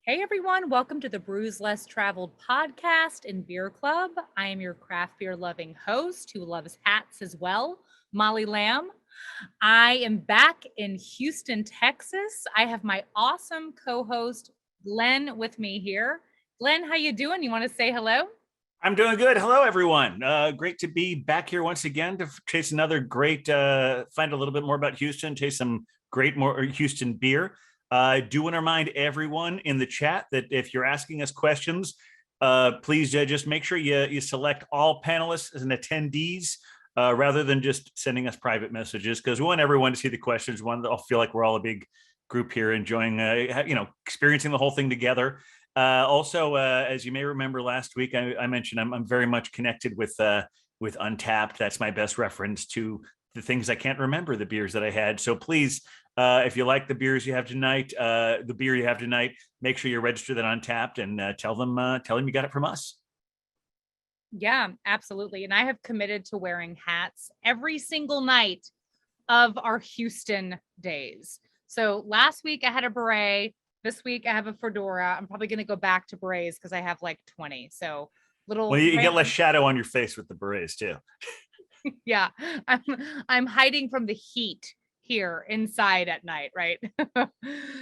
Hey everyone, welcome to the Brews Less Traveled podcast and beer club. I am your craft beer loving host who loves hats as well, Molly Lamb. I am back in Houston, Texas. I have my awesome co-host Glenn with me here. Glenn, how you doing? You want to say hello? I'm doing good. Hello, everyone. Great to be back here once again to taste another great, find a little bit more about Houston, taste some great more Houston beer. I do want to remind everyone in the chat that if you're asking us questions, please just make sure you select all panelists as an attendees rather than just sending us private messages, because we want everyone to see the questions. One, I'll feel like we're all a big group here enjoying, experiencing the whole thing together. Also, as you may remember last week, I mentioned I'm very much connected with Untapped. That's my best reference to the things I can't remember, the beers that I had. So please, if you like the beers you have tonight, the beer you have tonight, make sure you register that Untapped and tell them you got it from us. Yeah, absolutely. And I have committed to wearing hats every single night of our Houston days. So last week I had a beret. This week I have a fedora. I'm probably going to go back to berets because I have like 20. So Well, little you get less random. shadow on your face with the berets too. Yeah, I'm I'm hiding from the heat here inside at night, right?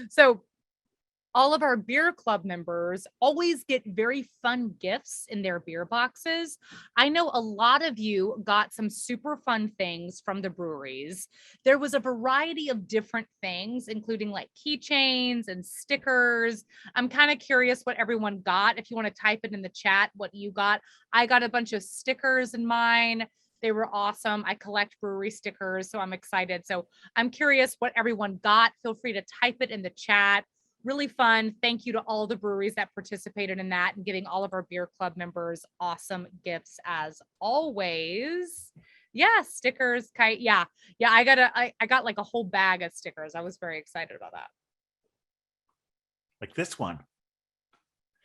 So all of our beer club members always get very fun gifts in their beer boxes. I know a lot of you got some super fun things from the breweries. There was a variety of different things, including like keychains and stickers. I'm kind of curious what everyone got. If you want to type it in the chat, what you got. I got a bunch of stickers in mine. They were awesome. I collect brewery stickers, so I'm excited. So I'm curious what everyone got. Feel free to type it in the chat. Really fun. Thank you to all the breweries that participated in that and giving all of our beer club members awesome gifts as always. Yeah, stickers, kite. Yeah. Yeah, I got like a whole bag of stickers. I was very excited about that. Like this one.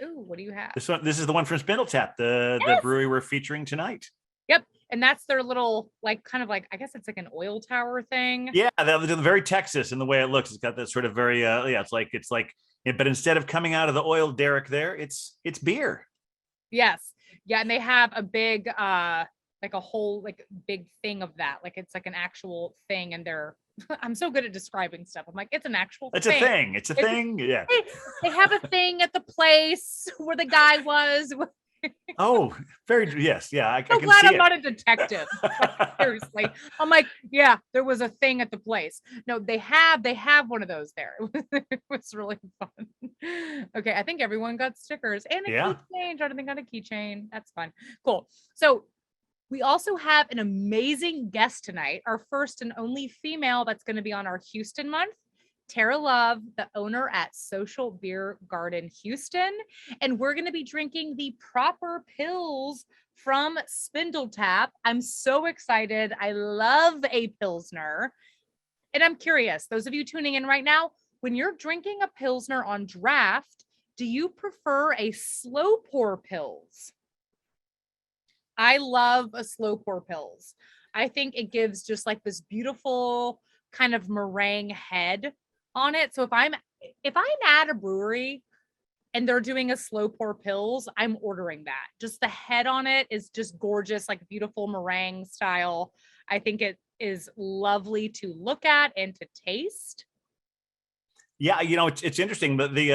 Ooh, what do you have? This is the one from SpindleTap, the Yes. brewery we're featuring tonight. Yep. And that's their little, like, kind of like, I guess it's like an oil tower thing. Yeah, they're very Texas in the way it looks. It's got that sort of very yeah. It's like, but instead of coming out of the oil derrick, there it's beer. Yes. Yeah. And they have a big, like a whole, like big thing of that. Like it's like an actual thing. And they're, I'm so good at describing stuff. I'm like, it's an actual It's a thing. thing. It's a It's, thing. Yeah. they have a thing at the place where the guy was. Oh, very yes. Yeah, I So can glad see I'm it. not a detective. Seriously. I'm like, yeah, there was a thing at the place. No, they have one of those there. It was really fun. Okay, I think everyone got stickers and a Yeah. keychain. Jonathan got a keychain. That's fun. Cool. So we also have an amazing guest tonight, our first and only female that's going to be on our Houston month. Tara Love, the owner at Social Beer Garden Houston. And we're going to be drinking the proper pills from SpindleTap. I'm so excited. I love a Pilsner. And I'm curious, those of you tuning in right now, when you're drinking a Pilsner on draft, do you prefer a slow pour pills? I love a slow pour pills. I think it gives just like this beautiful kind of meringue head on it. So if I'm at a brewery and they're doing a slow pour pills, I'm ordering that. Just the head on it is just gorgeous, like beautiful meringue style. I think it is lovely to look at and to taste. Yeah, it's interesting, but the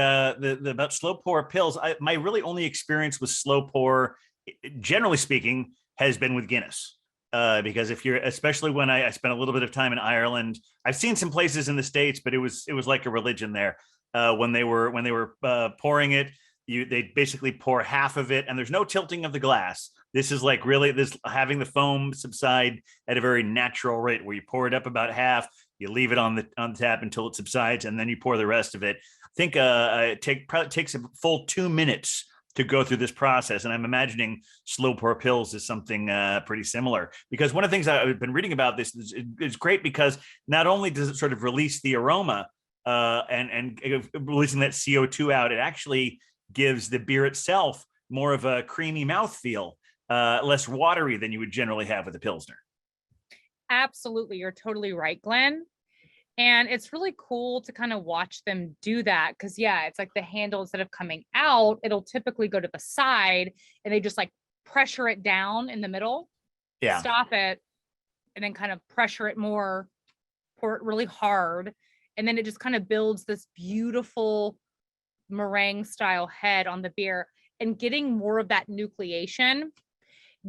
about slow pour pills. My really only experience with slow pour, generally speaking, has been with Guinness. Because if you're, especially when I spent a little bit of time in Ireland, I've seen some places in the States, but it was like a religion there. When they were pouring it, they basically pour half of it, and there's no tilting of the glass. This is like really this having the foam subside at a very natural rate, where you pour it up about half, you leave it on the tap until it subsides, and then you pour the rest of it. I think probably takes a full 2 minutes to go through this process. And I'm imagining slow pour pills is something pretty similar, because one of the things I've been reading about this is great, because not only does it sort of release the aroma and releasing that CO2 out, it actually gives the beer itself more of a creamy mouthfeel, less watery than you would generally have with a Pilsner. Absolutely. You're totally right, Glenn. And it's really cool to kind of watch them do that. Cause yeah, it's like the handle, instead of coming out, it'll typically go to the side and they just like pressure it down in the middle, Yeah. stop it, and then kind of pressure it more, pour it really hard. And then it just kind of builds this beautiful meringue style head on the beer, and getting more of that nucleation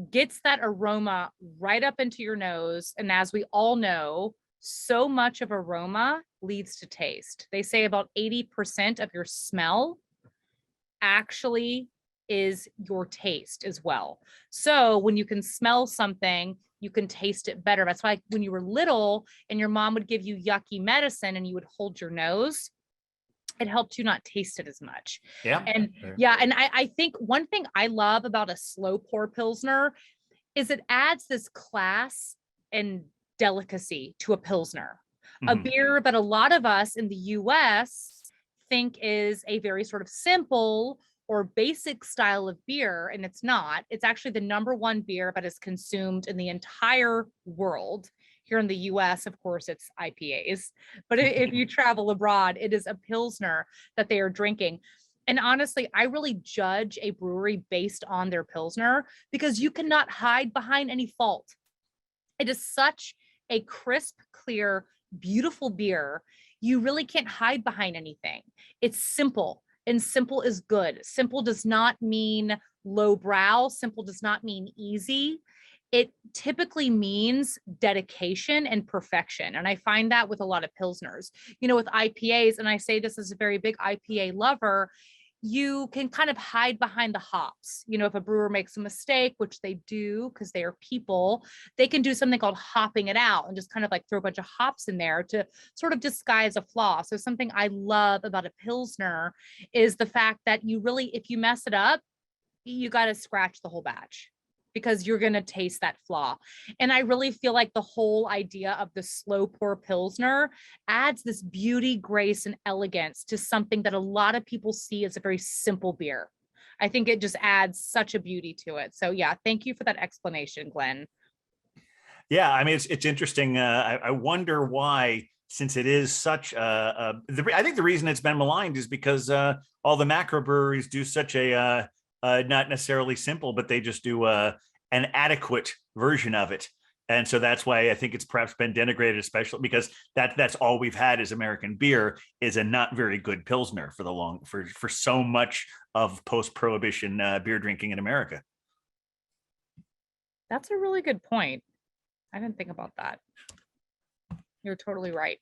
gets that aroma right up into your nose. And as we all know, so much of aroma leads to taste. They say about 80% of your smell actually is your taste as well. So when you can smell something, you can taste it better. That's why when you were little and your mom would give you yucky medicine and you would hold your nose, it helped you not taste it as much. Yeah. And yeah, and I think one thing I love about a slow pour Pilsner is it adds this class and delicacy to a Pilsner, a beer that a lot of us in the US think is a very sort of simple or basic style of beer. And it's not. It's actually the #1 beer that is consumed in the entire world. Here in the US, of course, it's IPAs. But if you travel abroad, it is a Pilsner that they are drinking. And honestly, I really judge a brewery based on their Pilsner because you cannot hide behind any fault. It is such a crisp, clear, beautiful beer. You really can't hide behind anything. It's simple, and simple is good. Simple does not mean lowbrow. Simple does not mean easy. It typically means dedication and perfection. And I find that with a lot of Pilsners, with IPAs, and I say this as a very big IPA lover, you can kind of hide behind the hops. If a brewer makes a mistake, which they do because they are people, they can do something called hopping it out and just kind of like throw a bunch of hops in there to sort of disguise a flaw. So something I love about a Pilsner is the fact that you really, if you mess it up, you got to scratch the whole batch because you're going to taste that flaw. And I really feel like the whole idea of the slow pour Pilsner adds this beauty, grace, and elegance to something that a lot of people see as a very simple beer. I think it just adds such a beauty to it. So yeah, thank you for that explanation, Glenn. Yeah, I mean, it's interesting. I wonder why, since it is such I think the reason it's been maligned is because all the macro breweries do such a not necessarily simple, but they just do an adequate version of it. And so that's why I think it's perhaps been denigrated, especially because that's all we've had as American beer is a not very good Pilsner for so much of post-prohibition beer drinking in America. That's a really good point. I didn't think about that. You're totally right.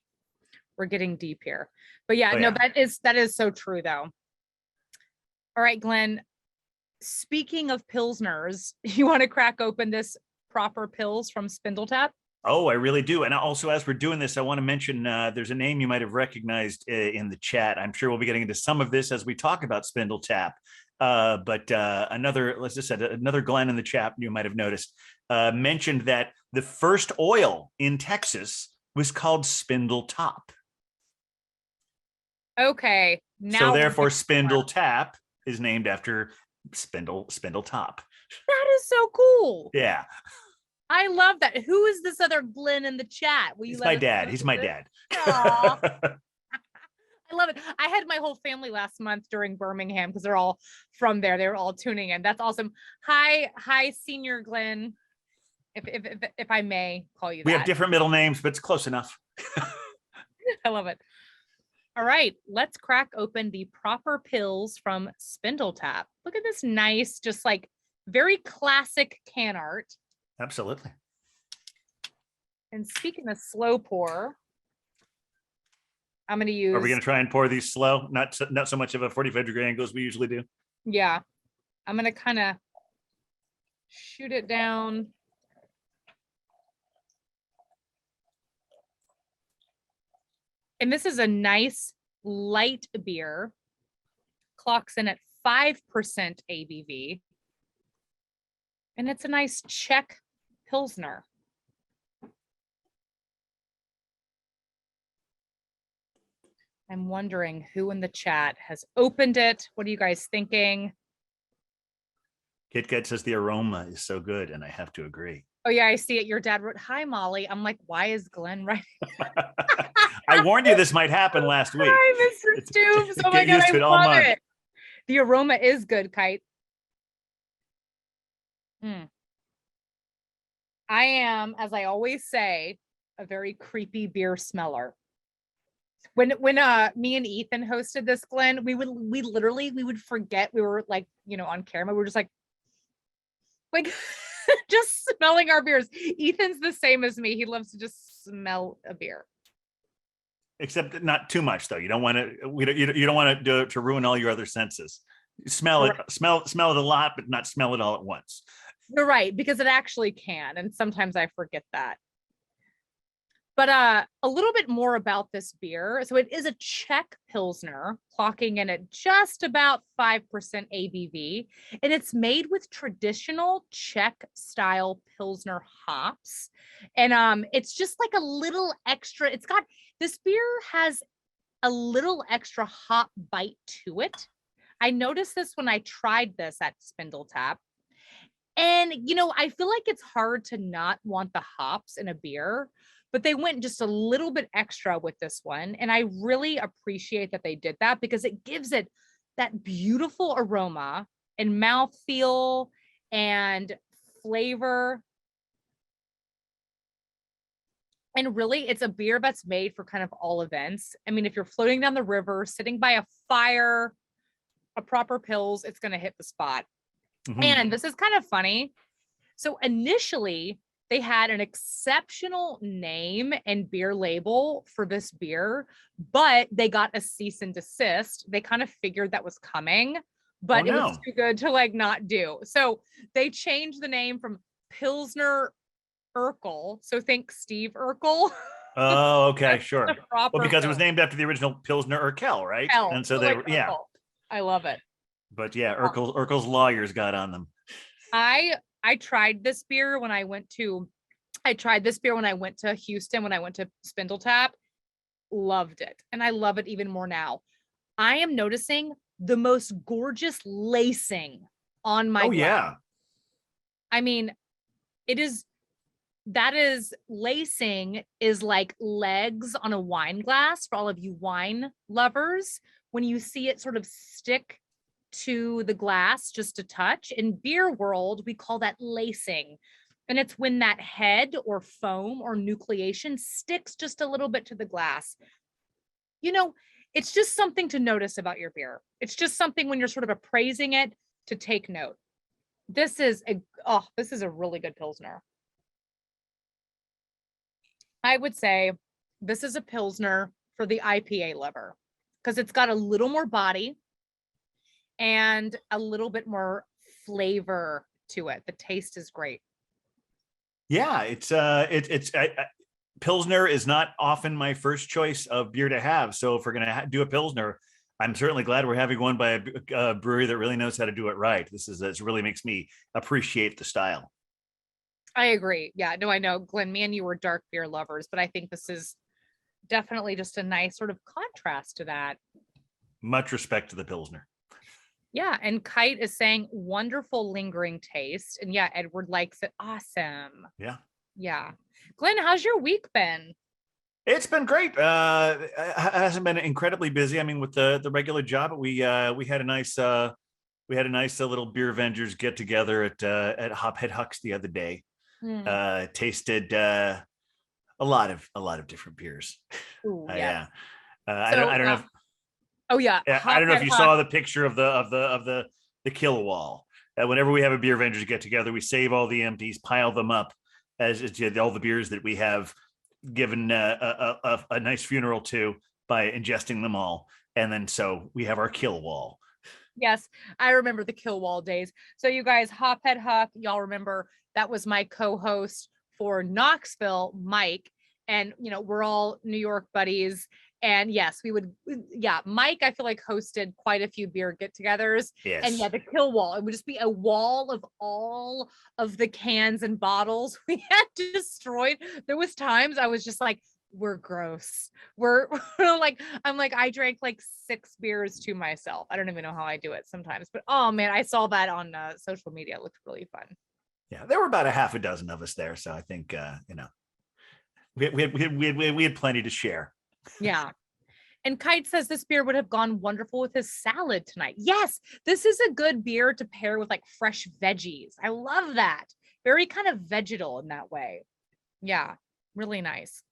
We're getting deep here. But yeah, no, that is so true though. All right, Glenn, speaking of Pilsners, you want to crack open this proper Pils from SpindleTap? Oh, I really do. And also, as we're doing this, I want to mention there's a name you might have recognized in the chat. I'm sure we'll be getting into some of this as we talk about SpindleTap. But another Glenn in the chat you might have noticed mentioned that the first oil in Texas was called SpindleTap. Okay. Now so therefore, SpindleTap is named after SpindleTap. That is so cool. Yeah. I love that. Who is this other Glenn in the chat? He's my dad. I love it. I had my whole family last month during Birmingham because they're all from there. They were all tuning in. That's awesome. Hi, Senior Glenn. If I may call you that. We have different middle names, but it's close enough. I love it. All right, let's crack open the proper Pils from SpindleTap. Look at this nice, just like very classic can art. Absolutely. And speaking of slow pour, I'm going to use. Are we going to try and pour these slow? Not so much of a 45-degree angle as we usually do. Yeah, I'm going to kind of shoot it down. And this is a nice light beer. Clocks in at 5% ABV. And it's a nice Czech Pilsner. I'm wondering who in the chat has opened it. What are you guys thinking? KitKat says the aroma is so good, and I have to agree. Oh yeah, I see it. Your dad wrote, "Hi, Molly." I'm like, why is Glenn writing? I warned you this might happen last week. Hi, Mr. Stoops. Oh my Get God, used I to it all love month. it. The aroma is good, Kite. I am, as I always say, a very creepy beer smeller. When me and Ethan hosted this, Glenn, we would forget we were like, on camera. We were just like just smelling our beers. Ethan's the same as me. He loves to just smell a beer. Except not too much, though. You don't want to. You don't want to do it to ruin all your other senses. Smell it, smell it a lot, but not smell it all at once. You're right, because it actually can, and sometimes I forget that. But a little bit more about this beer. So it is a Czech Pilsner, clocking in at just about 5% ABV. And it's made with traditional Czech style Pilsner hops. And it's just like a little extra. This beer has a little extra hop bite to it. I noticed this when I tried this at SpindleTap. And, I feel like it's hard to not want the hops in a beer, but they went just a little bit extra with this one. And I really appreciate that they did that because it gives it that beautiful aroma and mouthfeel and flavor. And really, it's a beer that's made for kind of all events. I mean, if you're floating down the river, sitting by a fire, a proper Pils, it's going to hit the spot. Mm-hmm. And this is kind of funny. So initially, they had an exceptional name and beer label for this beer, but they got a cease and desist. They kind of figured that was coming, but it was too good to not do. So they changed the name from Pilsner Urkel. So think Steve Urkel. Oh, okay, sure. Well, because it was named after the original Pilsner Urquell, right? And so they, I love it. But yeah, Urkel's lawyers got on them. I tried this beer when I went to Houston, when I went to SpindleTap. Loved it. And I love it even more now. I am noticing the most gorgeous lacing on my glass. Yeah. I mean, lacing is like legs on a wine glass for all of you wine lovers. When you see it sort of stick to the glass just a touch. In beer world, we call that lacing. And it's when that head or foam or nucleation sticks just a little bit to the glass. It's just something to notice about your beer. It's just something when you're sort of appraising it to take note. This is a really good Pilsner. I would say this is a Pilsner for the IPA lover because it's got a little more body and a little bit more flavor to it. The taste is great. Yeah, it's Pilsner is not often my first choice of beer to have. So if we're going to do a Pilsner, I'm certainly glad we're having one by a brewery that really knows how to do it right. This really makes me appreciate the style. I agree. Yeah, no, I know, Glenn, me and you were dark beer lovers, but I think this is definitely just a nice sort of contrast to that. Much respect to the Pilsner. Yeah, and Kite is saying wonderful lingering taste. And yeah, Edward likes it. Awesome. Yeah. Yeah. Glenn, how's your week been? It's been great. It hasn't been incredibly busy. I mean, with the regular job, we had a nice little beer Avengers get together at Hophead Huck's the other day. Tasted a lot of different beers. Ooh, yeah. I don't know. Oh yeah. I don't know if you saw the picture of the kill wall. Whenever we have a beer Avengers get together, we save all the empties, pile them up as all the beers that we have given a nice funeral to by ingesting them all. And then so we have our kill wall. Yes, I remember the kill wall days. So you guys, Hophead Huck, y'all remember that was my co-host for Knoxville, Mike. And, we're all New York buddies. And yes, Mike, I feel like hosted quite a few beer get-togethers. Yes. And yeah, the kill wall, it would just be a wall of all of the cans and bottles we had destroyed. There was times I was just like, we're gross. We're I drank like 6 beers to myself. I don't even know how I do it sometimes, but oh man, I saw that on social media. It looked really fun. Yeah, there were about a half a dozen of us there, so I think we had plenty to share. Yeah. And Kite says this beer would have gone wonderful with his salad tonight. Yes, this is a good beer to pair with like fresh veggies. I love that. Very kind of vegetal in that way. Yeah, really nice.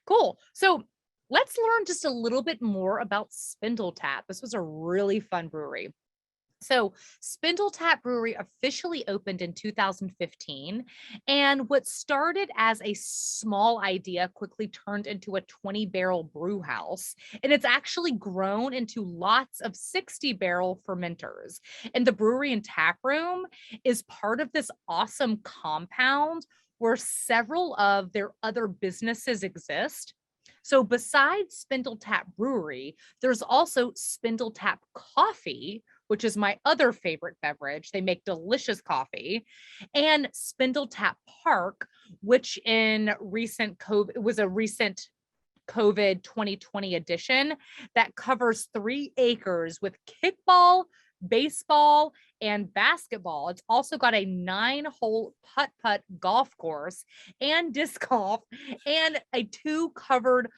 Cool. So let's learn just a little bit more about SpindleTap. This was a really fun brewery. So, SpindleTap Brewery officially opened in 2015. And what started as a small idea quickly turned into a 20-barrel brew house. And it's actually grown into lots of 60-barrel fermenters. And the brewery and tap room is part of this awesome compound where several of their other businesses exist. So, besides SpindleTap Brewery, there's also SpindleTap Coffee, which is my other favorite beverage. They make delicious coffee, and SpindleTap Park, which in recent COVID was a recent COVID 2020 edition that covers 3 acres with kickball, baseball, and basketball. It's also got a 9-hole putt-putt golf course and disc golf and a 2 covered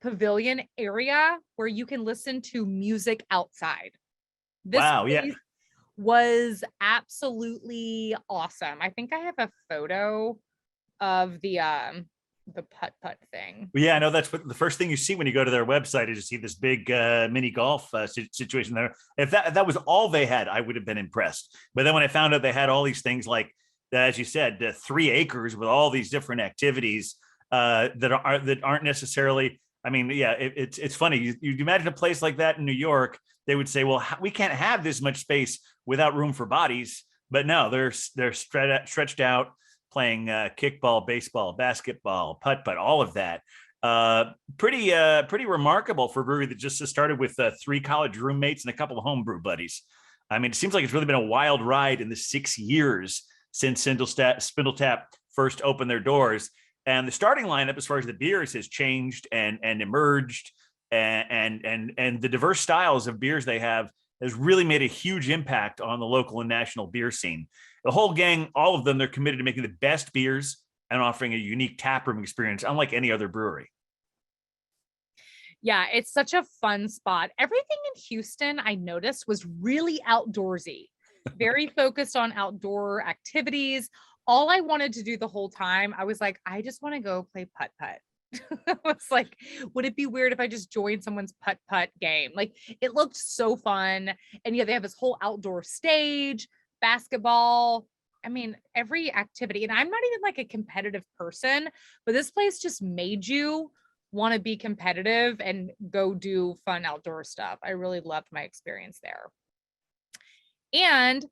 pavilion area where you can listen to music outside. This Wow. Yeah. place was absolutely awesome. I think I have a photo of the putt-putt thing. Well, yeah, I know that's what the first thing you see when you go to their website is you see this big mini golf situation there. If that was all they had, I would have been impressed. But then when I found out they had all these things like, as you said, 3 acres with all these different activities that aren't necessarily. I mean, yeah, it's funny. You imagine a place like that in New York, they would say, well, we can't have this much space without room for bodies. But no, they're stretched out, playing kickball, baseball, basketball, putt-putt, all of that. Pretty remarkable for a brewery that just started with 3 college roommates and a couple of homebrew buddies. I mean, it seems like it's really been a wild ride in the 6 years since SpindleTap first opened their doors. And the starting lineup, as far as the beers, has changed and emerged, and the diverse styles of beers they have has really made a huge impact on the local and national beer scene. The whole gang, all of them, they're committed to making the best beers and offering a unique taproom experience, unlike any other brewery. Yeah, it's such a fun spot. Everything in Houston, I noticed, was really outdoorsy, very focused on outdoor activities. All I wanted to do the whole time, I was like, I just want to go play putt-putt. I was like, would it be weird if I just joined someone's putt-putt game? Like, it looked so fun. And yeah, they have this whole outdoor stage, basketball. I mean, every activity. And I'm not even like a competitive person, but this place just made you want to be competitive and go do fun outdoor stuff. I really loved my experience there. And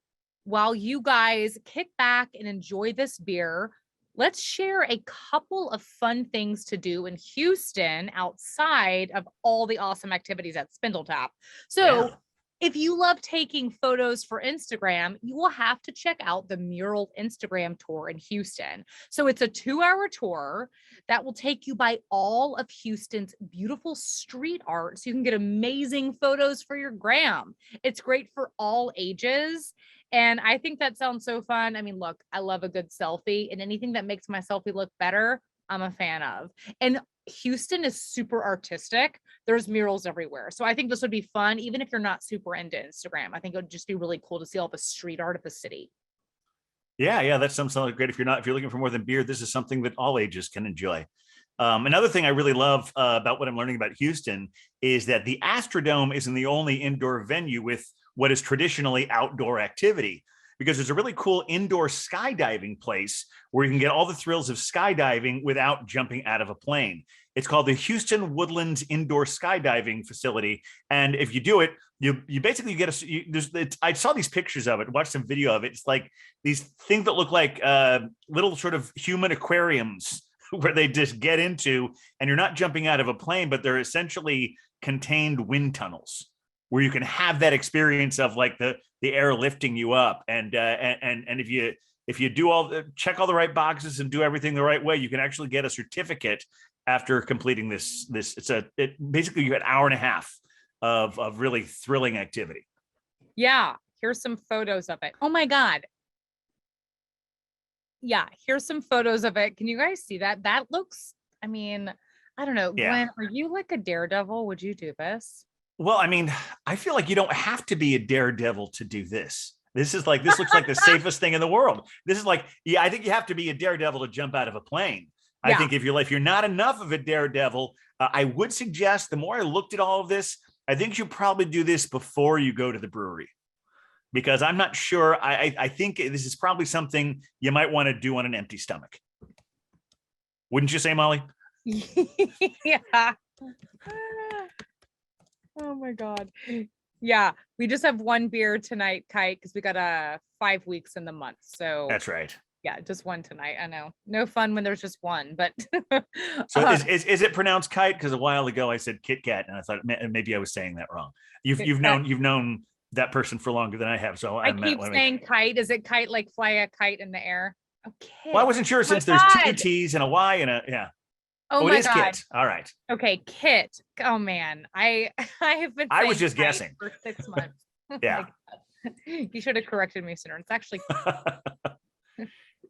while you guys kick back and enjoy this beer, let's share a couple of fun things to do in Houston outside of all the awesome activities at SpindleTap. So, Yeah. if you love taking photos for Instagram, you will have to check out the Mural Instagram tour in Houston. So it's a 2-hour tour that will take you by all of Houston's beautiful street art so you can get amazing photos for your gram. It's great for all ages. And I think that sounds so fun. I mean, look, I love a good selfie, and anything that makes my selfie look better, I'm a fan of. And Houston is super artistic. There's murals everywhere. So I think this would be fun, even if you're not super into Instagram. I think it would just be really cool to see all the street art of the city. Yeah, that sounds great. If you're looking for more than beer, this is something that all ages can enjoy. Another thing I really love about what I'm learning about Houston is that the Astrodome isn't the only indoor venue with what is traditionally outdoor activity, because there's a really cool indoor skydiving place where you can get all the thrills of skydiving without jumping out of a plane. It's called the Houston Woodlands Indoor Skydiving Facility. And if you do it, you basically get I saw these pictures of it, watched some video of it. It's like these things that look like little sort of human aquariums where they just get into, and you're not jumping out of a plane, but they're essentially contained wind tunnels where you can have that experience of like the air lifting you up. And if you do check all the right boxes and do everything the right way, you can actually get a certificate after completing this. Basically you get an hour and a half of really thrilling activity. Yeah, here's some photos of it. Oh my God. Yeah, here's some photos of it. Can you guys see that? That looks, I mean, I don't know. Yeah. Glenn, are you like a daredevil? Would you do this? Well, I mean, I feel like you don't have to be a daredevil to do this. This is like, this looks like the safest thing in the world. This is like, yeah, I think you have to be a daredevil to jump out of a plane. I Yeah. think if you're not enough of a daredevil, I would suggest, the more I looked at all of this, I think you probably do this before you go to the brewery, because I'm not sure. I think this is probably something you might want to do on an empty stomach. Wouldn't you say, Molly? Yeah. Oh my God. Yeah. We just have one beer tonight, Kite, because we got 5 weeks in the month. So That's right. yeah, just one tonight. I know. No fun when there's just one, but So is it pronounced kite? Because a while ago I said Kit Kat, and I thought maybe I was saying that wrong. You've known that person for longer than I have, so I keep saying kite. Is it kite like fly a kite in the air? Okay. Well, I wasn't sure, since there's two T's and a Y and a yeah. Oh my it is God. Kit. All right. Okay, Kit. Oh man, I have been. I was just guessing for 6 months. Yeah. You should have corrected me sooner. It's actually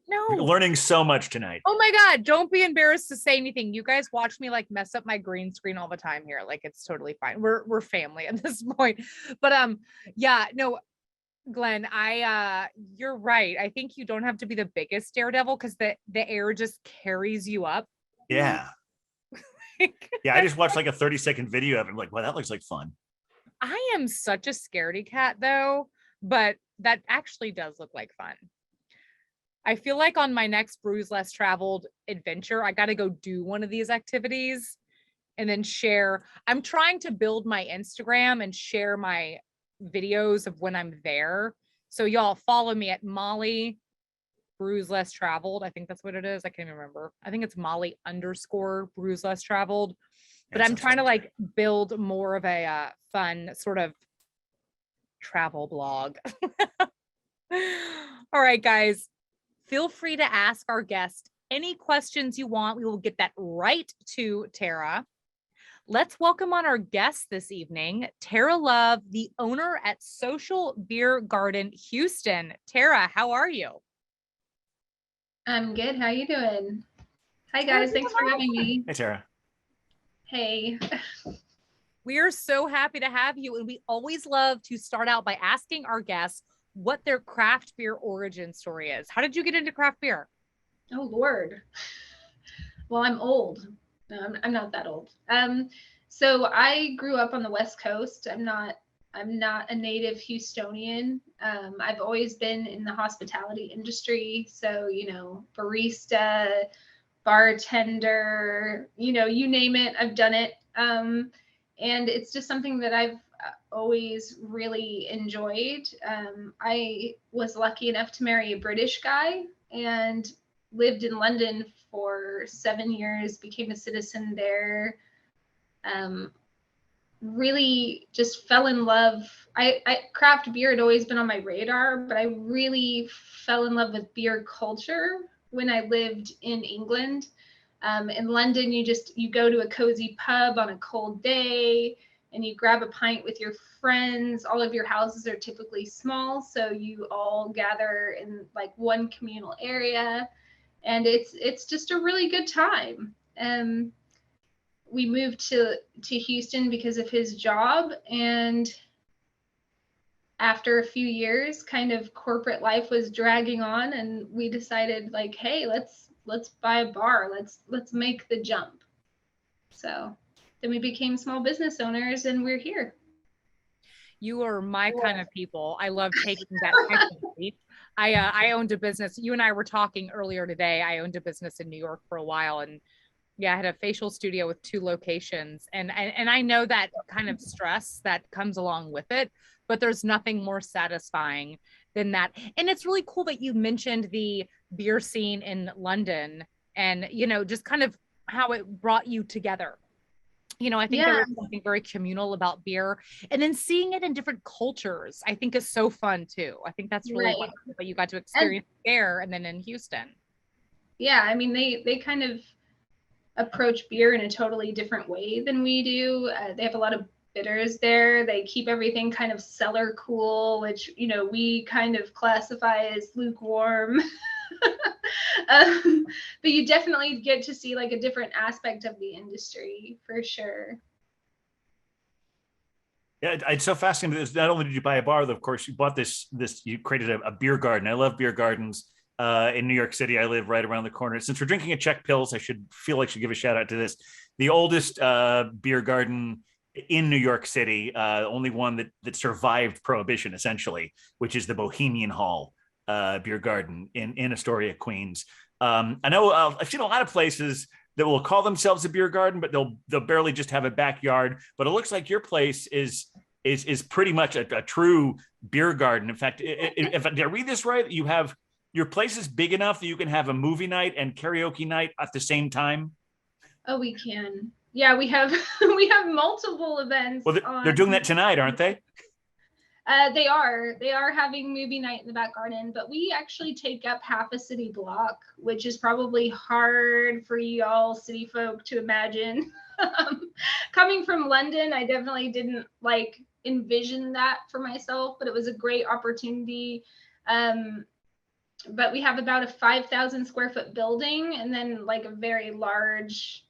no. Learning so much tonight. Oh my God, don't be embarrassed to say anything. You guys watch me like mess up my green screen all the time here. Like, it's totally fine. We're family at this point. But yeah, no, Glenn, you're right. I think you don't have to be the biggest daredevil, because the air just carries you up. Yeah. Yeah, I just watched like a 30-second video of it. I'm like, wow, that looks like fun. I am such a scaredy cat though, but that actually does look like fun. I feel like on my next Brews Less Traveled adventure, I got to go do one of these activities and then share. I'm trying to build my Instagram and share my videos of when I'm there. So y'all follow me at Molly Brews Less Traveled. I think that's what it is. I can't even remember. I think it's Molly _ Brews Less Traveled. But I'm trying to like build more of a fun sort of travel blog. All right, guys, feel free to ask our guest any questions you want. We will get that right to Tara. Let's welcome on our guest this evening, Tara Love, the owner at Social Beer Garden Houston. Tara, how are you? I'm good. How you doing? Hi guys, thanks for having me. Hey, Tara. Hey. We are so happy to have you, and we always love to start out by asking our guests what their craft beer origin story is. How did you get into craft beer? Oh Lord. Well, I'm old. No, I'm not that old. So I grew up on the West Coast. I'm not a native Houstonian. I've always been in the hospitality industry. So, barista, bartender, you name it, I've done it. And it's just something that I've always really enjoyed. I was lucky enough to marry a British guy and lived in London for 7 years, became a citizen there. Really just fell in love. I craft beer had always been on my radar, but I really fell in love with beer culture when I lived in England. In London, you go to a cozy pub on a cold day and you grab a pint with your friends. All of your houses are typically small, so you all gather in like one communal area, and it's just a really good time. We moved to Houston because of his job, and after a few years, kind of corporate life was dragging on, and we decided like, hey, let's buy a bar. Let's make the jump. So then we became small business owners, and we're here. You are my kind of people. I love taking that type of leap. I owned a business. You and I were talking earlier today. I owned a business in New York for a while, and yeah, I had a facial studio with 2 locations, and I know that kind of stress that comes along with it, but there's nothing more satisfying than that. And it's really cool that you mentioned the beer scene in London, and just kind of how it brought you together. I think there was something very communal about beer, and then seeing it in different cultures, I think is so fun too. I think that's really wonderful that you got to experience there and then in Houston. Yeah, I mean, they kind of approach beer in a totally different way than we do. They have a lot of bitters there. They keep everything kind of cellar cool, which we kind of classify as lukewarm. But you definitely get to see like a different aspect of the industry for sure. Yeah, it's so fascinating. Not only did you buy a bar, though, of course, you bought you created a beer garden. I love beer gardens. In New York City, I live right around the corner. Since we're drinking a Czech Pils, I should give a shout out to this. The oldest beer garden in New York City, only one that survived Prohibition, essentially, which is the Bohemian Hall beer garden in Astoria, Queens. I know I've seen a lot of places that will call themselves a beer garden, but they'll barely just have a backyard. But it looks like your place is pretty much a true beer garden. In fact, if did I read this right, your place is big enough that you can have a movie night and karaoke night at the same time. Oh, we can. Yeah, we have we have multiple events. Well, they're doing that tonight, aren't they? They are having movie night in the back garden, but we actually take up half a city block, which is probably hard for y'all city folk to imagine. Coming from London, I definitely didn't like envision that for myself, but it was a great opportunity. But we have about a 5,000 square foot building, and then like a very large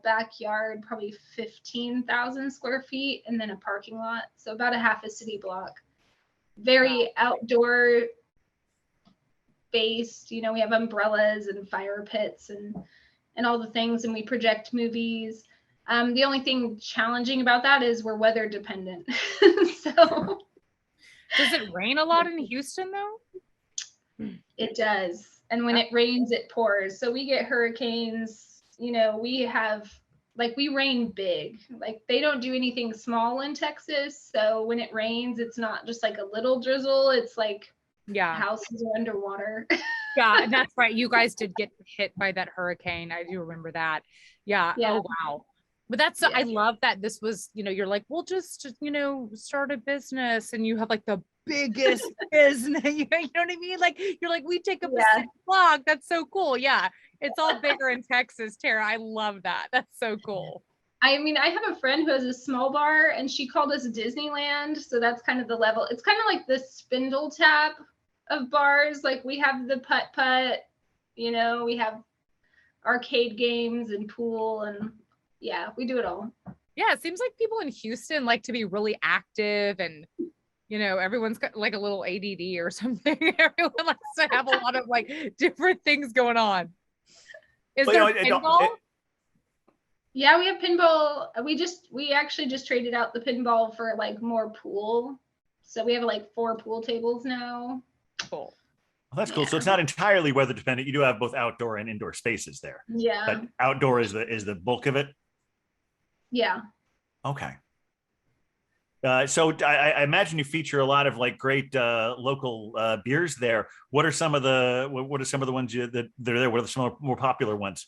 backyard, probably 15,000 square feet, and then a parking lot. So about a half a city block. Very outdoor based. You know, we have umbrellas and fire pits and all the things, and we project movies. The only thing challenging about that is we're weather dependent. So does it rain a lot in Houston though? It does. And when it rains, it pours. So we get hurricanes. You know, we rain big. Like they don't do anything small in Texas. So when it rains, it's not just like a little drizzle. It's like houses are underwater. Yeah, and that's right. You guys did get hit by that hurricane. I do remember that. Yeah. Oh, wow. But I love that this was, you're like, we'll just, start a business, and you have like the biggest business. You know what I mean? Like, you're like, we take up a city block. That's so cool. Yeah. It's all bigger in Texas, Tara. I love that. That's so cool. I mean, I have a friend who has a small bar, and she called us Disneyland. So that's kind of the level. It's kind of like the SpindleTap of bars. Like we have the putt-putt, we have arcade games and pool, and we do it all. Yeah, it seems like people in Houston like to be really active, and everyone's got like a little ADD or something. Everyone likes to have a lot of like different things going on. Is there pinball? Yeah, we have pinball. We actually just traded out the pinball for like more pool. So we have like 4 pool tables now. Cool. Well, that's cool. So it's not entirely weather dependent. You do have both outdoor and indoor spaces there. Yeah. But outdoor is the bulk of it. Yeah. Okay. So I imagine you feature a lot of like great local beers there. What are some of the ones that are there? What are some more popular ones?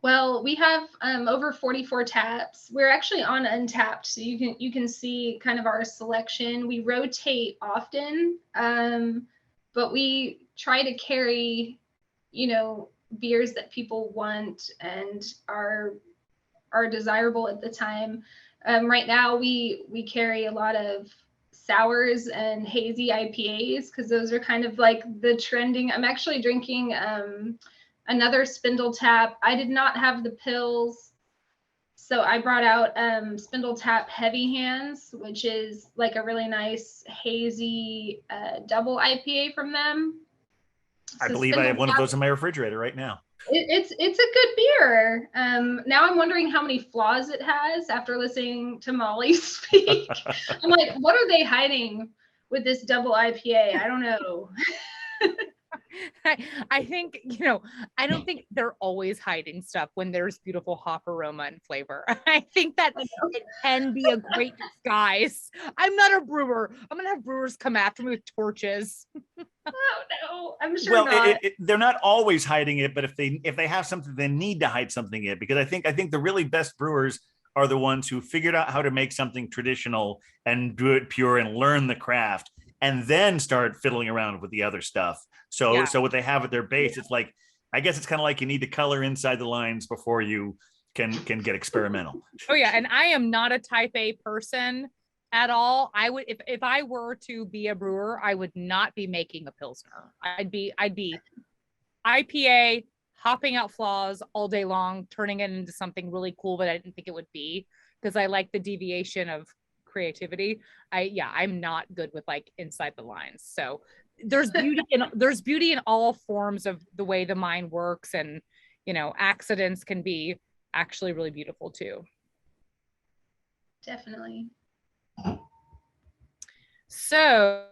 Well, we have over 44 taps. We're actually on Untapped, so you can see kind of our selection. We rotate often, but we try to carry, beers that people want and are desirable at the time. Right now, we carry a lot of sours and hazy IPAs because those are kind of like the trending. I'm actually drinking another SpindleTap. I did not have the pills, so I brought out SpindleTap Heavy Hands, which is like a really nice hazy double IPA from them. I believe I have one of those in my refrigerator right now. It's a good beer. Now I'm wondering how many flaws it has after listening to Molly speak. I'm like, what are they hiding with this double IPA? I don't know. I think, I don't think they're always hiding stuff when there's beautiful hop aroma and flavor. I think that it can be a great disguise. I'm not a brewer. I'm going to have brewers come after me with torches. Oh no, I'm sure not. They're not always hiding it, but if they have something, they need to hide something in, because I think the really best brewers are the ones who figured out how to make something traditional and do it pure and learn the craft, and then start fiddling around with the other stuff. So what they have at their base, it's like, I guess it's kind of like you need to color inside the lines before you can get experimental. Oh yeah, and I am not a type A person at all. I would, if I were to be a brewer, I would not be making a Pilsner. I'd be IPA, hopping out flaws all day long, turning it into something really cool that I didn't think it would be, because I like the deviation of creativity. I'm not good with like inside the lines. So there's beauty in all forms of the way the mind works, and accidents can be actually really beautiful too. Definitely. So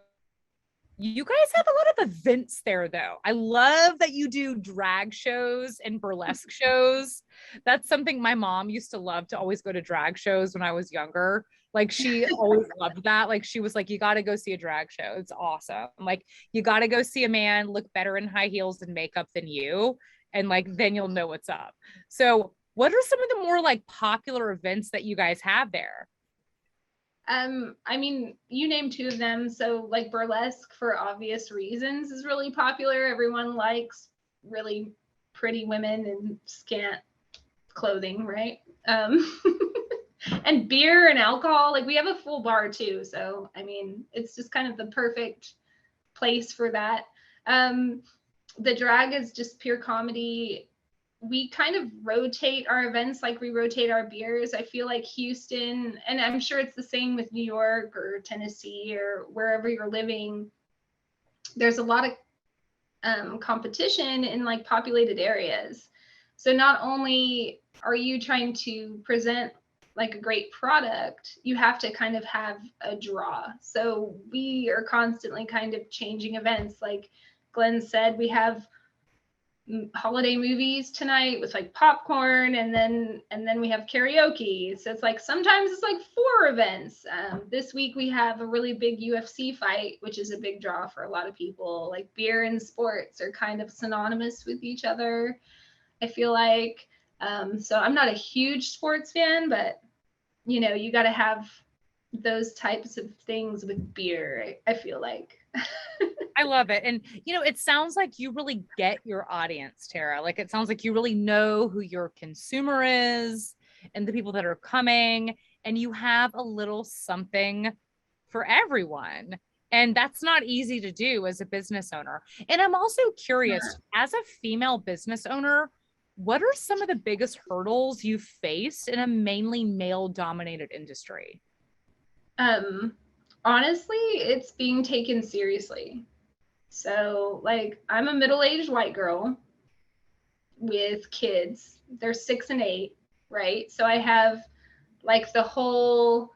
you guys have a lot of events there, though. I love that you do drag shows and burlesque shows. That's something my mom used to love, to always go to drag shows when I was younger. Like, she always loved that. Like, she was like, you got to go see a drag show. It's awesome. Like, you got to go see a man look better in high heels and makeup than you. And like, then you'll know what's up. So what are some of the more like popular events that you guys have there? I mean, you named two of them. So like burlesque, for obvious reasons, is really popular. Everyone likes really pretty women in scant clothing, right? And beer and alcohol, like we have a full bar too. So, I mean, it's just kind of the perfect place for that. The drag is just pure comedy. We kind of rotate our events like we rotate our beers. I feel like Houston, and I'm sure it's the same with New York or Tennessee or wherever you're living, there's a lot of competition in like populated areas. So not only are you trying to present like a great product, you have to kind of have a draw. So we are constantly kind of changing events. Like Glenn said, we have holiday movies tonight with like popcorn, and then we have karaoke. So it's like sometimes it's like 4 events. This week we have a really big UFC fight, which is a big draw for a lot of people. Like beer and sports are kind of synonymous with each other, I feel like. So I'm not a huge sports fan, but you got to have those types of things with beer, I feel like. I love it. And, it sounds like you really get your audience, Tara. Like, it sounds like you really know who your consumer is and the people that are coming, and you have a little something for everyone. And that's not easy to do as a business owner. And I'm also curious, as a female business owner, what are some of the biggest hurdles you faced in a mainly male-dominated industry? Honestly, it's being taken seriously. So like, I'm a middle-aged white girl with kids. They're 6 and 8, right? So I have like the whole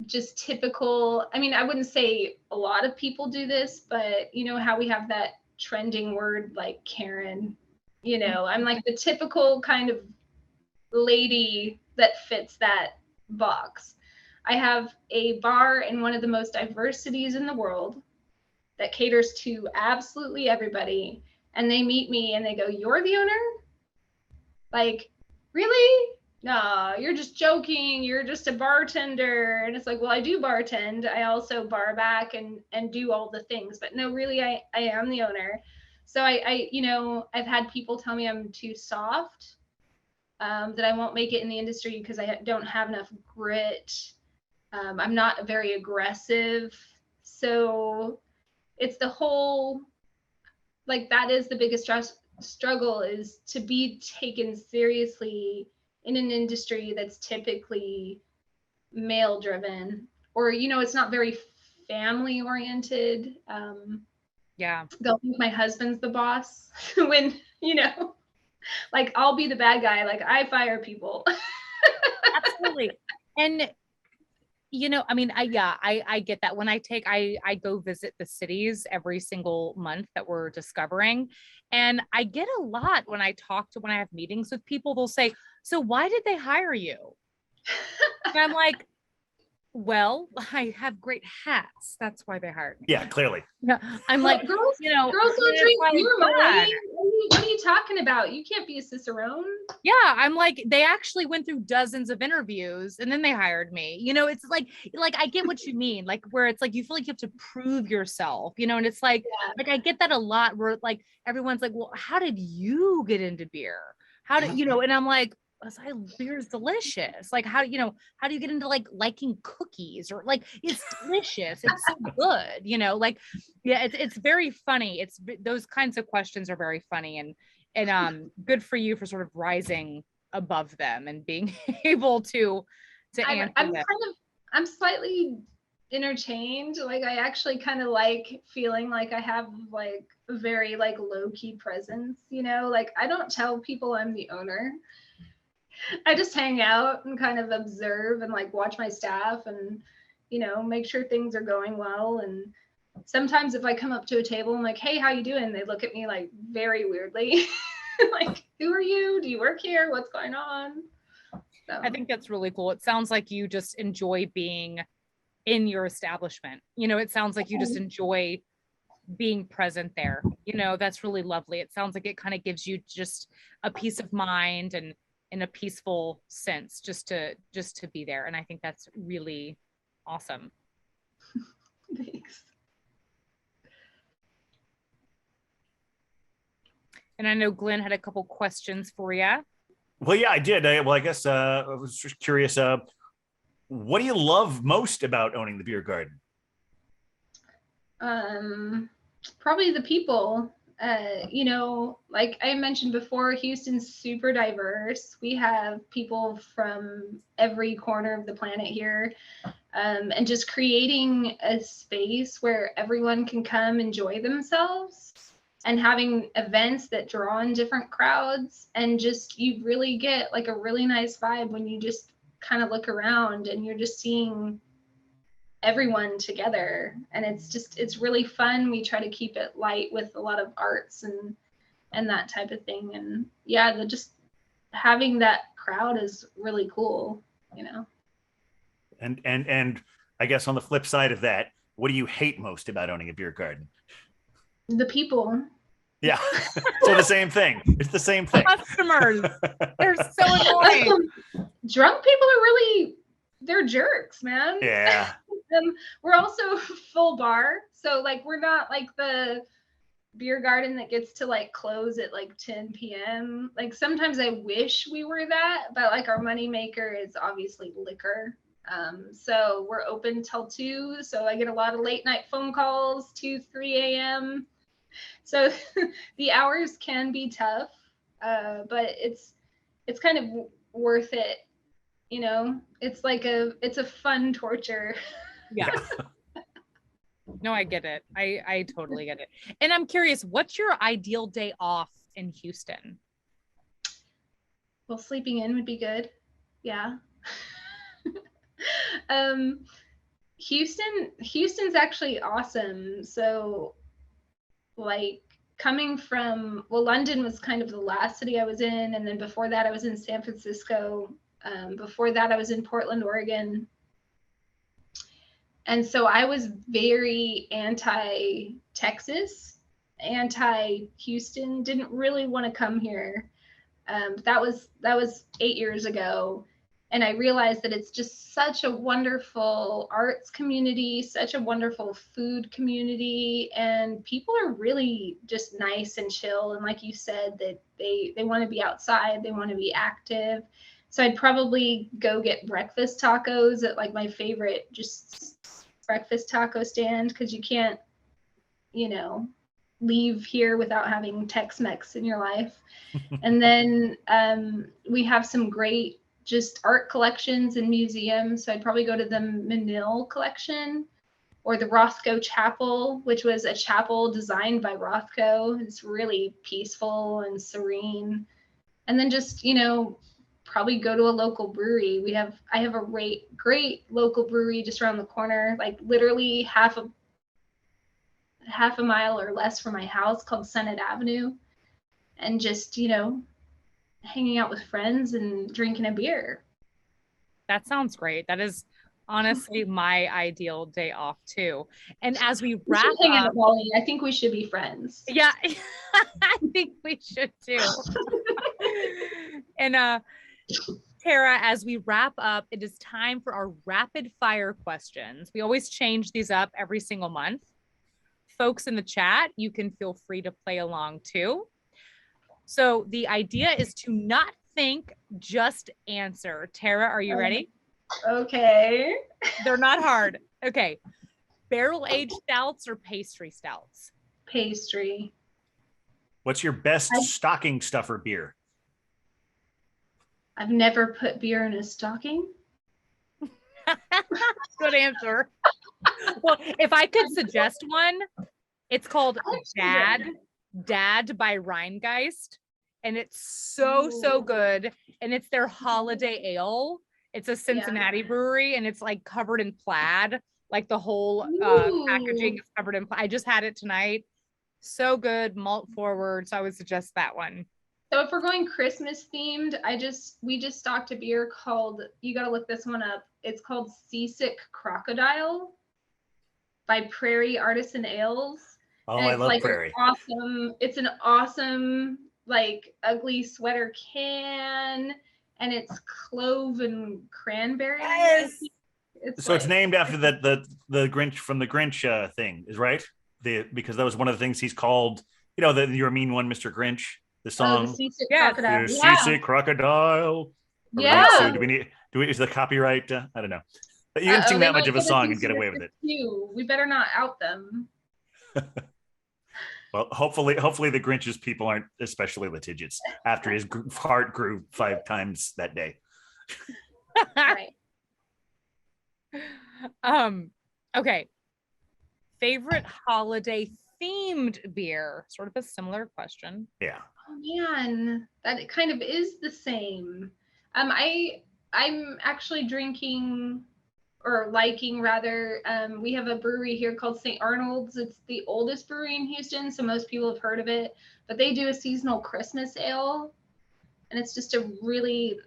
just typical, I mean, I wouldn't say a lot of people do this, but how we have that trending word like Karen, I'm like the typical kind of lady that fits that box. I have a bar in one of the most diverse cities in the world that caters to absolutely everybody. And they meet me and they go, "You're the owner?" Like, really? No, you're just joking. You're just a bartender. And it's like, well, I do bartend. I also bar back and do all the things. But no, really, I am the owner. So I've had people tell me I'm too soft, that I won't make it in the industry because I don't have enough grit. I'm not very aggressive. So it's the whole, like, that is the biggest struggle, is to be taken seriously in an industry that's typically male driven, or it's not very family oriented. Yeah, They'll think my husband's the boss when like, I'll be the bad guy, like I fire people. absolutely. And I mean, I get that. When I go visit the cities every single month that we're discovering, and I get a lot when I have meetings with people, they'll say, "So why did they hire you?" And I'm like, "Well, I have great hats. That's why they hired me." Yeah, clearly. Yeah, I'm like, girls don't drink beer, Molly. What are you talking about? You can't be a cicerone. Yeah, I'm like, they actually went through dozens of interviews and then they hired me. It's like I get what you mean, like, where it's like you feel like you have to prove yourself, and it's like, like I get that a lot, where like everyone's like, "Well, how did you get into beer? How did?" And I'm like, beer is delicious. Like how do you get into like liking cookies or like it's delicious. It's so good, like, yeah, it's very funny. Those kinds of questions are very funny and good for you for sort of rising above them and being able to answer them. I'm slightly interchange. Like I actually kind of like feeling like I have like a very like low-key presence, like I don't tell people I'm the owner. I just hang out and kind of observe and like watch my staff and make sure things are going well. And sometimes if I come up to a table, I'm like, hey, how you doing? They look at me like very weirdly. Like, who are you? Do you work here? What's going on? So. I think that's really cool. It sounds like you just enjoy being in your establishment. It sounds like you just enjoy being present there. That's really lovely. It sounds like it kind of gives you just a peace of mind and in a peaceful sense just to be there. And I think that's really awesome. Thanks. And I know Glenn had a couple questions for you. Well, yeah, I did. I guess I was just curious. What do you love most about owning the beer garden? Probably the people. Like I mentioned before, Houston's super diverse. We have people from every corner of the planet here. And just creating a space where everyone can come enjoy themselves and having events that draw in different crowds, and just you really get like a really nice vibe when you just kind of look around and you're just seeing everyone together, and it's really fun. We try to keep it light with a lot of arts and that type of thing, and yeah, just having that crowd is really cool. And I guess on the flip side of that, what do you hate most about owning a beer garden? The people. Yeah. So the same thing. It's the same thing. Customers. They're so annoying. Drunk people they're jerks, man. Yeah. We're also full bar. So like we're not like the beer garden that gets to like close at like 10 p.m. Like sometimes I wish we were that, but like our money maker is obviously liquor. So we're open till 2. So I get a lot of late night phone calls, 2, 3 a.m. So the hours can be tough, but it's kind of worth it. It's a fun torture. Yeah. No, I get it. I totally get it. And I'm curious, what's your ideal day off in Houston? Well, sleeping in would be good. Yeah. Houston's actually awesome. So like coming from, London was kind of the last city I was in. And then before that, I was in San Francisco. Before that, I was in Portland, Oregon. And so I was very anti-Texas, anti-Houston, didn't really want to come here. That was 8 years ago. And I realized that it's just such a wonderful arts community, such a wonderful food community, and people are really just nice and chill. And like you said, that they want to be outside, they want to be active. So I'd probably go get breakfast tacos at like my favorite just breakfast taco stand, because you can't, leave here without having Tex-Mex in your life. And then we have some great just art collections and museums. So I'd probably go to the Menil collection or the Rothko Chapel, which was a chapel designed by Rothko. It's really peaceful and serene. And then just, probably go to a local brewery. I have a great local brewery just around the corner, like literally half a mile or less from my house, called Senate Avenue. And just, hanging out with friends and drinking a beer. That sounds great. That is honestly my ideal day off too. And as we wrap up, I think we should be friends. Yeah, I think we should too. And Tara, as we wrap up, it is time for our rapid fire questions. We always change these up every single month. Folks in the chat, you can feel free to play along too. So the idea is to not think, just answer. Tara, are you ready? Okay. They're not hard. Okay. Barrel-aged stouts or pastry stouts? Pastry. What's your best stocking stuffer beer? I've never put beer in a stocking. Good answer. Well, if I could suggest one, it's called Dad by Rheingeist. And it's so good. And it's their holiday ale. It's a Cincinnati brewery, and it's like covered in plaid. Like the whole packaging is covered in plaid. I just had it tonight. So good, malt forward. So I would suggest that one. So if we're going Christmas themed, we just stocked a beer called, you got to look this one up. It's called Seasick Crocodile by Prairie Artisan Ales. Oh, and I it's love like Prairie. It's an awesome, like, ugly sweater can, and it's clove and cranberry. Yes. It's named after the Grinch from the Grinch thing, is right? Because that was one of the things he's called. You know, you're a mean one, Mr. Grinch. The song. The Seasick Crocodile. You're Seasick Crocodile. Yeah. Is the copyright? I don't know. But you can sing that much of a song and get away with it. We better not out them. Well, hopefully the Grinch's people aren't especially litigious after his heart grew 5 times that day. Right. Okay. Favorite holiday themed beer? Sort of a similar question. Yeah. Oh man, that kind of is the same. I'm actually drinking, or liking rather, we have a brewery here called St. Arnold's. It's the oldest brewery in Houston, so most people have heard of it, but they do a seasonal Christmas ale, and it's just a really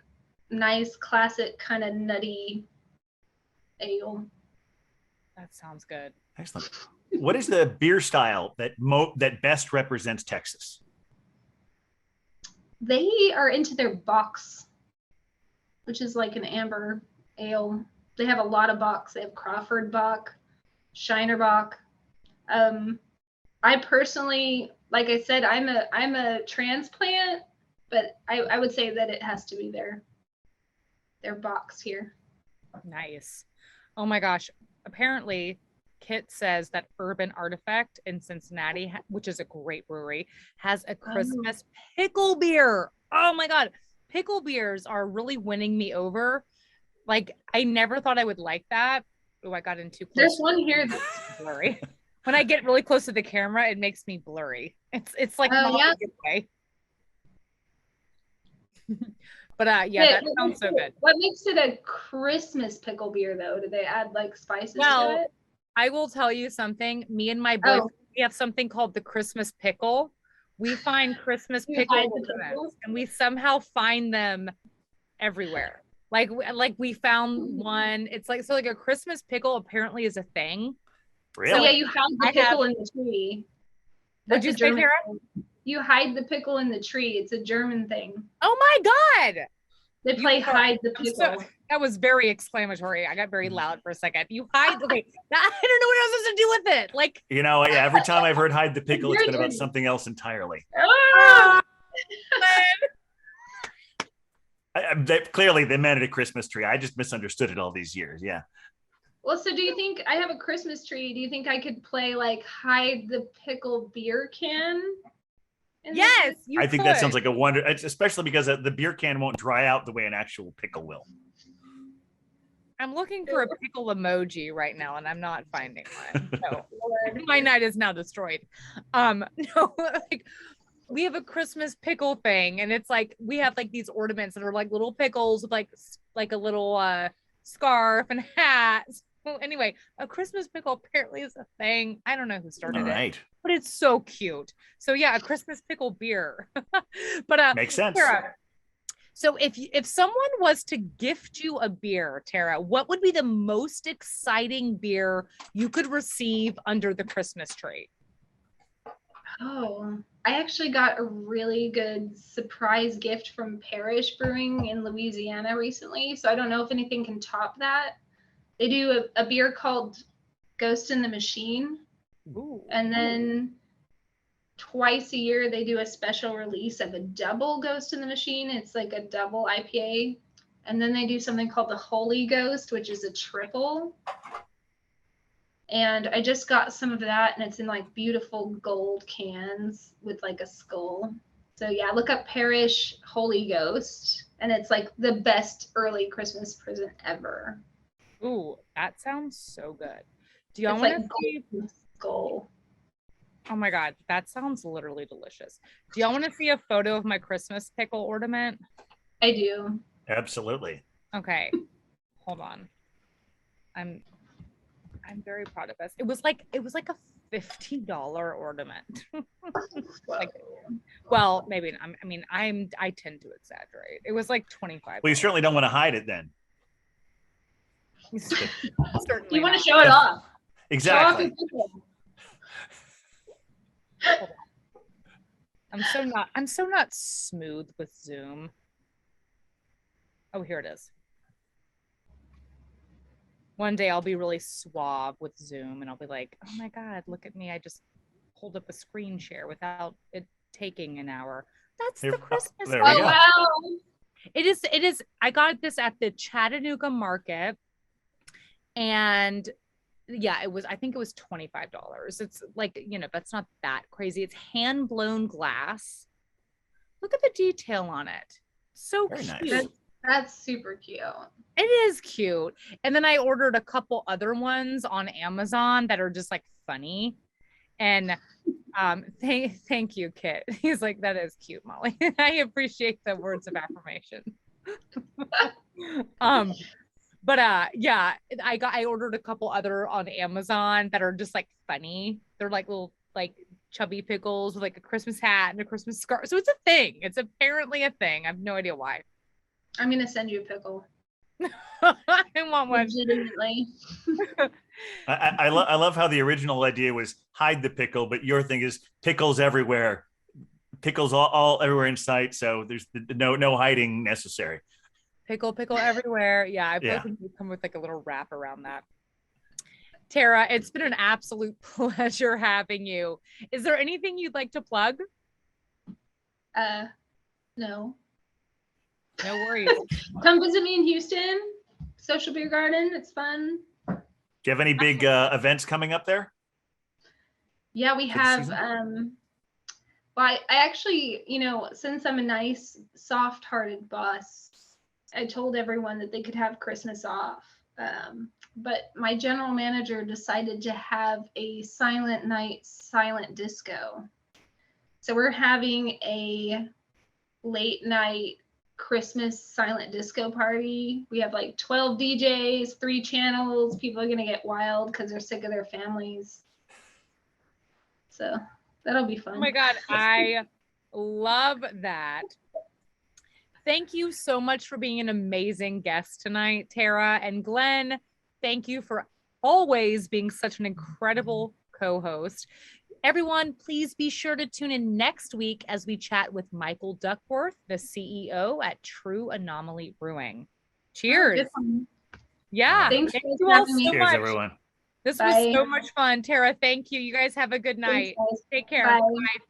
nice, classic, kind of nutty ale. That sounds good. Excellent. What is the beer style that best represents Texas? They are into their Box, which is like an amber ale. They have a lot of Bocks. They have Crawford Bock, Shiner Bock. I personally, like I said, I'm a transplant, but I would say that it has to be their Bocks here. Nice. Oh my gosh. Apparently, Kit says that Urban Artifact in Cincinnati, which is a great brewery, has a Christmas pickle beer. Oh my God. Pickle beers are really winning me over. Like, I never thought I would like that. Oh, I got in too close. There's one here that's blurry. When I get really close to the camera, it makes me blurry. It's like not a good way. But that sounds so good. What makes it a Christmas pickle beer though? Do they add like spices to it? I will tell you something. Me and my boyfriend, we have something called the Christmas pickle. We find Christmas pickles and we somehow find them everywhere. Like we found one. It's like, so like a Christmas pickle apparently is a thing. Really? So yeah, you hide the pickle in the tree. What'd you say, Tara? You hide the pickle in the tree. It's a German thing. Oh my God. They play hide the pickle. That was very exclamatory. I got very loud for a second. You hide. Okay, I don't know what I was supposed to do with it. Like, every time I've heard hide the pickle, it's been about something else entirely. Clearly, they meant it a Christmas tree. I just misunderstood it all these years. Yeah. Well, so do you think I have a Christmas tree? Do you think I could play like hide the pickle beer can? Yes, I think that sounds like a wonder, especially because the beer can won't dry out the way an actual pickle will. I'm looking for a pickle emoji right now, and I'm not finding one. So my night is now destroyed. No, like we have a Christmas pickle thing, and it's like we have like these ornaments that are like little pickles with like a little scarf and hat. Well, anyway, a Christmas pickle apparently is a thing. I don't know who started it, but it's so cute. So yeah, a Christmas pickle beer. But makes sense. Tara, so if someone was to gift you a beer, Tara, what would be the most exciting beer you could receive under the Christmas tree? Oh, I actually got a really good surprise gift from Parish Brewing in Louisiana recently. So I don't know if anything can top that. They do a beer called Ghost in the Machine. Ooh. And then twice a year they do a special release of a double Ghost in the Machine. It's like a double IPA. And then they do something called the Holy Ghost, which is a triple. And I just got some of that, and it's in like beautiful gold cans with like a skull. So yeah, look up Parish Holy Ghost, and it's like the best early Christmas present ever. Ooh, that sounds so good. Do y'all It's want like to see? skull. Oh my God, that sounds literally delicious. Do y'all want to see a photo of my Christmas pickle ornament? I do. Absolutely. Okay, hold on. I'm very proud of this. It was like a $50 ornament. Like, well, maybe not. I mean, I tend to exaggerate. It was like 25. Well, you certainly don't want to hide it then. Certainly You want to not. show it off. Exactly. Show off I'm so not smooth with Zoom. Oh, here it is. One day I'll be really suave with Zoom and I'll be like, oh my God, look at me. I just pulled up a screen share without it taking an hour. That's the Christmas. There we Oh go. wow. It is. I got this at the Chattanooga market. And yeah, I think it was $25. It's like, that's not that crazy. It's hand blown glass. Look at the detail on it. So Very cute. nice. That's super cute. It is cute. And then I ordered a couple other ones on Amazon that are just like funny. And thank you, Kit. He's like, that is cute, Molly. I appreciate the words of affirmation. But yeah, I ordered a couple other on Amazon that are just like funny. They're like little like chubby pickles with like a Christmas hat and a Christmas scarf. So it's a thing. It's apparently a thing. I have no idea why. I'm gonna send you a pickle. I want one. Legitimately. I love how the original idea was hide the pickle, but your thing is pickles everywhere. Pickles all everywhere in sight. So there's no hiding necessary. Pickle everywhere. Yeah, I Yeah. think we come with like a little wrap around that. Tara, it's been an absolute pleasure having you. Is there anything you'd like to plug? No. No worries. Come visit me in Houston. Social Beer Garden. It's fun. Do you have any big events coming up there? Yeah, we For the have season? well, I actually, since I'm a nice, soft-hearted boss, I told everyone that they could have Christmas off. But my general manager decided to have a silent night, silent disco. So we're having a late night Christmas silent disco party. We have like 12 DJs, 3 channels. People are going to get wild because they're sick of their families. So that'll be fun. Oh my God, I love that. Thank you so much for being an amazing guest tonight, Tara. And Glenn, thank you for always being such an incredible co-host. Everyone, please be sure to tune in next week as we chat with Michael Duckworth, the CEO at True Anomaly Brewing. Cheers. Yeah. Thanks Thank for you all having so me. Cheers, much. everyone. This Bye. was so much fun. Tara, thank you. You guys have a good night. Thanks, guys. Take care. Bye. Bye.